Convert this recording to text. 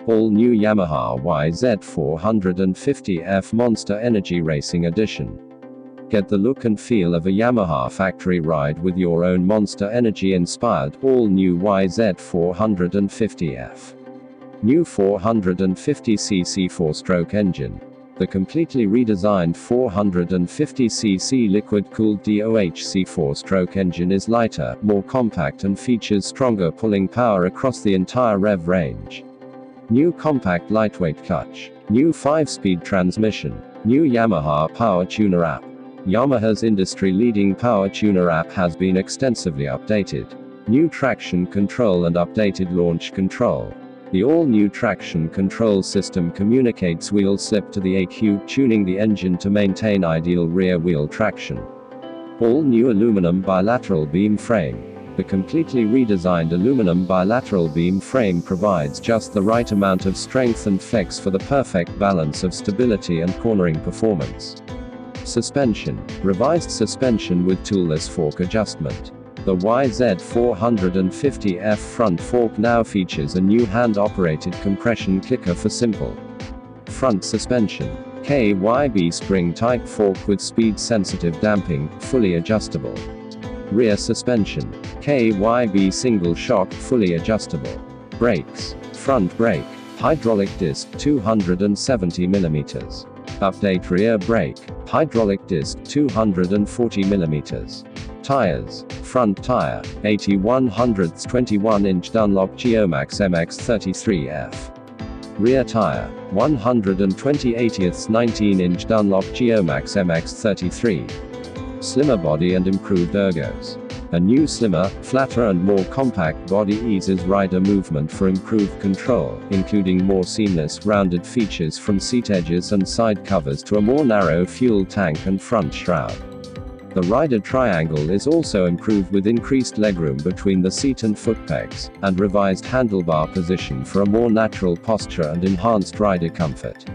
All new Yamaha YZ450F Monster Energy Racing Edition. Get the look and feel of a Yamaha factory ride with your own Monster Energy inspired all new YZ450F. New 450cc 4-stroke engine. The completely redesigned 450cc liquid-cooled DOHC 4-stroke engine is lighter, more compact and features stronger pulling power across the entire rev range. New compact lightweight clutch. New 5-speed transmission. New Yamaha Power Tuner app. Yamaha's industry-leading Power Tuner app has been extensively updated. New traction control and updated launch control. The all-new traction control system communicates wheel slip to the ECU, tuning the engine to maintain ideal rear-wheel traction. All-new aluminum bilateral beam frame. The completely redesigned aluminum bilateral beam frame provides just the right amount of strength and flex for the perfect balance of stability and cornering performance. Suspension. Revised suspension with toolless fork adjustment. The YZ450F front fork now features a new hand-operated compression clicker for simple front suspension. KYB spring-type fork with speed-sensitive damping, fully adjustable. Rear suspension. KYB single shock, fully adjustable. Brakes. Front brake. Hydraulic disc 270 mm. Update rear brake. Hydraulic disc 240 mm. Tires. Front tire. 81/100ths 21-inch Dunlop Geomax MX33F. Rear tire. 120/80ths 19-inch Dunlop Geomax MX33. Slimmer body and improved ergos. A new slimmer, flatter and more compact body eases rider movement for improved control, including more seamless, rounded features from seat edges and side covers to a more narrow fuel tank and front shroud. The rider triangle is also improved with increased legroom between the seat and foot pegs, and revised handlebar position for a more natural posture and enhanced rider comfort.